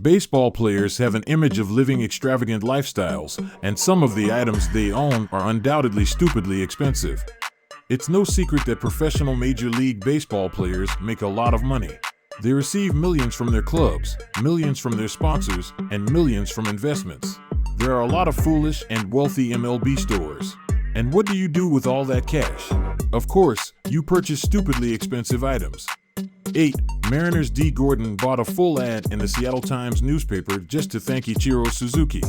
Baseball players have an image of living extravagant lifestyles, and some of the items they own are undoubtedly stupidly expensive. It's no secret that professional Major League Baseball players make a lot of money. They receive millions from their clubs, millions from their sponsors, and millions from investments. There are a lot of foolish and wealthy MLB stores. And what do you do with all that cash? Of course, you purchase stupidly expensive items. 8. Mariners' D. Gordon bought a full ad in the Seattle Times newspaper just to thank Ichiro Suzuki.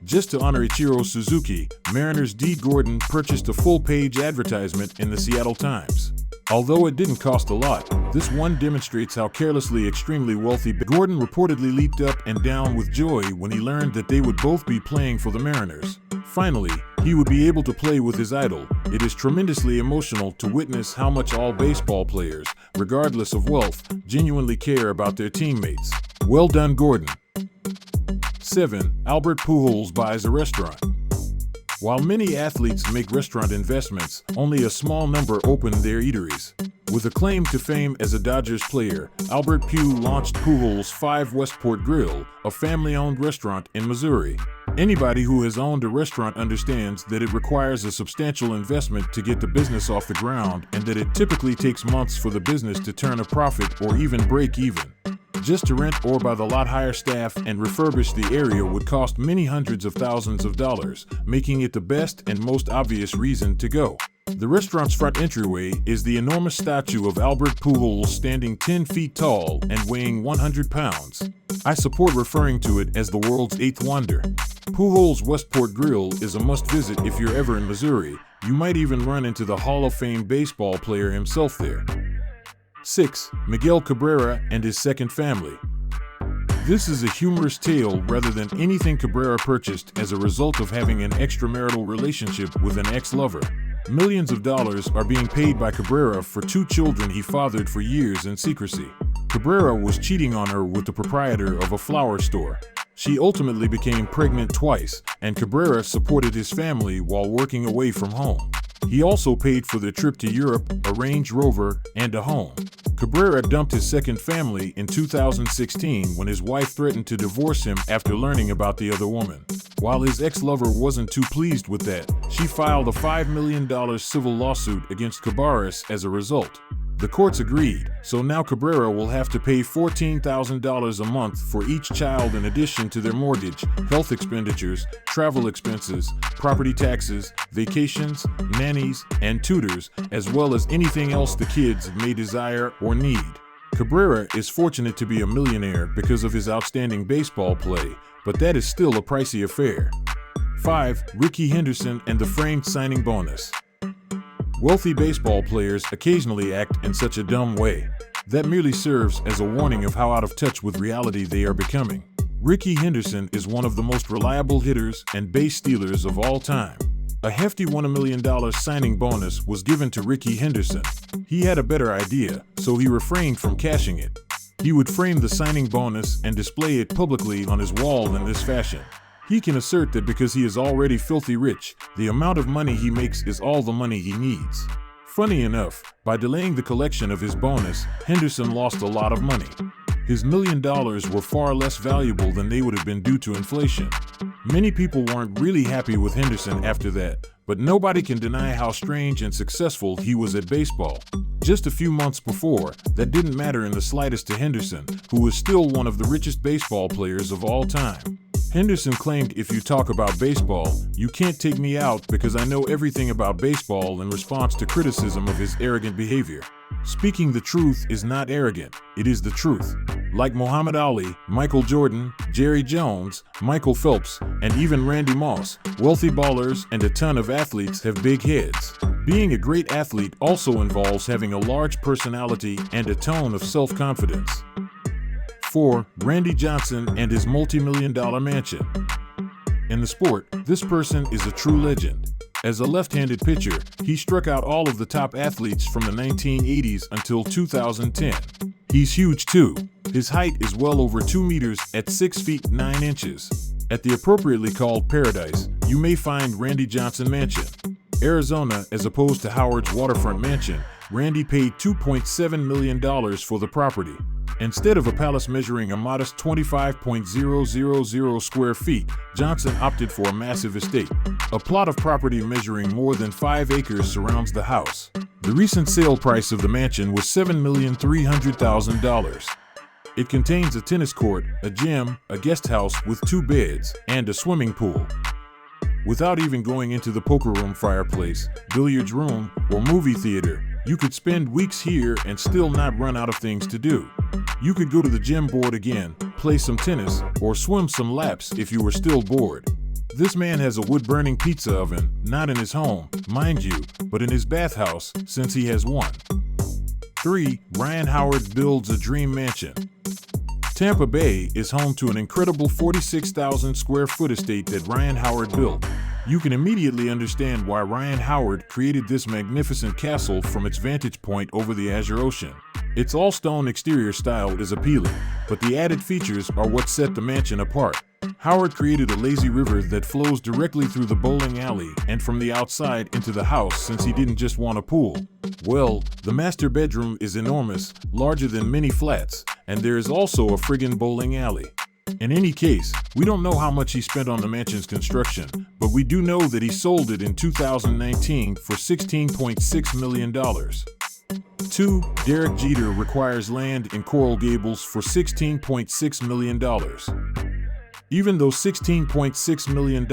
Just to honor Ichiro Suzuki, Mariners' D. Gordon purchased a full-page advertisement in the Seattle Times. Although it didn't cost a lot, this one demonstrates how carelessly extremely wealthy Gordon reportedly leaped up and down with joy when he learned that they would both be playing for the Mariners. Finally, he would be able to play with his idol. It is tremendously emotional to witness how much all baseball players, regardless of wealth, genuinely care about their teammates. Well done, Gordon. 7. Albert Pujols buys a restaurant. While many athletes make restaurant investments, only a small number open their eateries. With a claim to fame as a Dodgers player, Albert Pujols launched Pujols 5 Westport Grill, a family-owned restaurant in Missouri. Anybody who has owned a restaurant understands that it requires a substantial investment to get the business off the ground and that it typically takes months for the business to turn a profit or even break even. Just to rent or by the lot hire staff and refurbish the area would cost many hundreds of thousands of dollars, making it the best and most obvious reason to go. The restaurant's front entryway is the enormous statue of Albert Pujols standing 10 feet tall and weighing 100 pounds. I support referring to it as the world's 8th wonder. Pujols Westport Grill is a must-visit if you're ever in Missouri. You might even run into the Hall of Fame baseball player himself there. 6. Miguel Cabrera and his second family. This is a humorous tale rather than anything Cabrera purchased as a result of having an extramarital relationship with an ex-lover. Millions of dollars are being paid by Cabrera for 2 children he fathered for years in secrecy. Cabrera was cheating on her with the proprietor of a flower store. She ultimately became pregnant twice, and Cabrera supported his family while working away from home. He also paid for their trip to Europe, a Range Rover, and a home. Cabrera dumped his second family in 2016 when his wife threatened to divorce him after learning about the other woman. While his ex-lover wasn't too pleased with that, she filed a $5 million civil lawsuit against Cabrera as a result. The courts agreed, so now Cabrera will have to pay $14,000 a month for each child in addition to their mortgage, health expenditures, travel expenses, property taxes, vacations, nannies, and tutors, as well as anything else the kids may desire or need. Cabrera is fortunate to be a millionaire because of his outstanding baseball play, but that is still a pricey affair. 5. Rickey Henderson and the framed signing bonus. Wealthy baseball players occasionally act in such a dumb way. That merely serves as a warning of how out of touch with reality they are becoming. Rickey Henderson is one of the most reliable hitters and base stealers of all time. A hefty $1 million signing bonus was given to Rickey Henderson. He had a better idea, so he refrained from cashing it. He would frame the signing bonus and display it publicly on his wall in this fashion. He can assert that because he is already filthy rich, the amount of money he makes is all the money he needs. Funny enough, by delaying the collection of his bonus, Henderson lost a lot of money. His $1 million were far less valuable than they would have been due to inflation. Many people weren't really happy with Henderson after that, but nobody can deny how strange and successful he was at baseball. Just a few months before, that didn't matter in the slightest to Henderson, who was still one of the richest baseball players of all time. Henderson claimed, "If you talk about baseball, you can't take me out because I know everything about baseball," in response to criticism of his arrogant behavior. Speaking the truth is not arrogant, it is the truth. Like Muhammad Ali, Michael Jordan, Jerry Jones, Michael Phelps, and even Randy Moss, wealthy ballers and a ton of athletes have big heads. Being a great athlete also involves having a large personality and a tone of self-confidence. 4. Randy Johnson and his multi-million-dollar mansion. In the sport, this person is a true legend. As a left-handed pitcher, he struck out all of the top athletes from the 1980s until 2010. He's huge too. His height is well over 2 meters at 6 feet 9 inches. At the appropriately called Paradise, you may find Randy Johnson Mansion. Arizona, as opposed to Howard's Waterfront Mansion, Randy paid $2.7 million for the property. Instead of a palace measuring a modest 25.000 square feet, Johnson opted for a massive estate. A plot of property measuring more than 5 acres surrounds the house. The recent sale price of the mansion was $7,300,000. It contains a tennis court, a gym, a guest house with 2 beds, and a swimming pool. Without even going into the poker room, fireplace, billiards room, or movie theater, you could spend weeks here and still not run out of things to do. You could go to the gym board again, play some tennis, or swim some laps if you were still bored. This man has a wood-burning pizza oven, not in his home, mind you, but in his bathhouse, since he has one. 3. Ryan Howard builds a dream mansion. Tampa Bay is home to an incredible 46,000 square foot estate that Ryan Howard built. You can immediately understand why Ryan Howard created this magnificent castle from its vantage point over the Azure Ocean. Its all-stone exterior style is appealing, but the added features are what set the mansion apart. Howard created a lazy river that flows directly through the bowling alley and from the outside into the house since he didn't just want a pool. Well, the master bedroom is enormous, larger than many flats, and there is also a friggin' bowling alley. In any case, we don't know how much he spent on the mansion's construction, but we do know that he sold it in 2019 for $16.6 million. 2. Derek Jeter requires land in Coral Gables for $16.6 million. Even though $16.6 million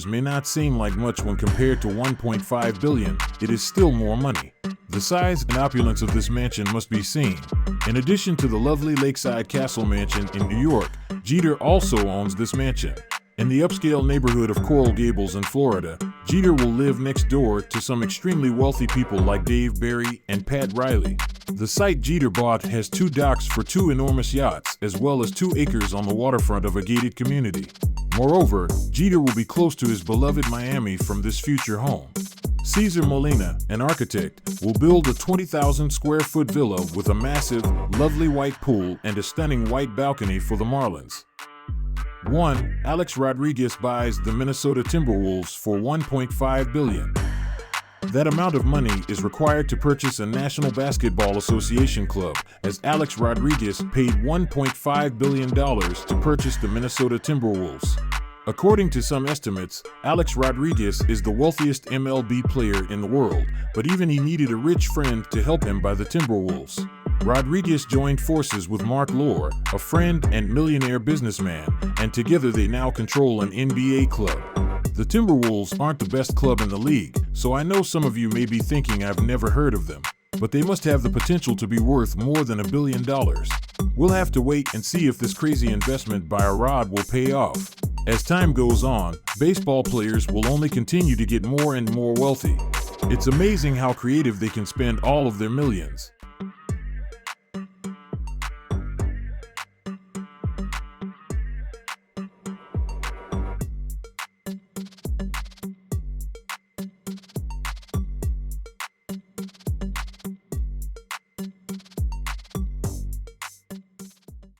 may not seem like much when compared to $1.5 billion, it is still more money. The size and opulence of this mansion must be seen. In addition to the lovely lakeside castle mansion in New York, Jeter also owns this mansion. In the upscale neighborhood of Coral Gables in Florida, Jeter will live next door to some extremely wealthy people like Dave Barry and Pat Riley. The site Jeter bought has 2 docks for 2 enormous yachts, as well as 2 acres on the waterfront of a gated community. Moreover, Jeter will be close to his beloved Miami from this future home. Cesar Molina, an architect, will build a 20,000 square foot villa with a massive, lovely white pool and a stunning white balcony for the Marlins. 1. Alex Rodriguez buys the Minnesota Timberwolves for $1.5 billion. That amount of money is required to purchase a National Basketball Association club, as Alex Rodriguez paid $1.5 billion to purchase the Minnesota Timberwolves. According to some estimates, Alex Rodriguez is the wealthiest MLB player in the world, but even he needed a rich friend to help him buy the Timberwolves. Rodriguez joined forces with Mark Lohr, a friend and millionaire businessman, and together they now control an NBA club. The Timberwolves aren't the best club in the league, so I know some of you may be thinking I've never heard of them, but they must have the potential to be worth more than $1 billion. We'll have to wait and see if this crazy investment by a Rod will pay off. As time goes on, baseball players will only continue to get more and more wealthy. It's amazing how creative they can spend all of their millions.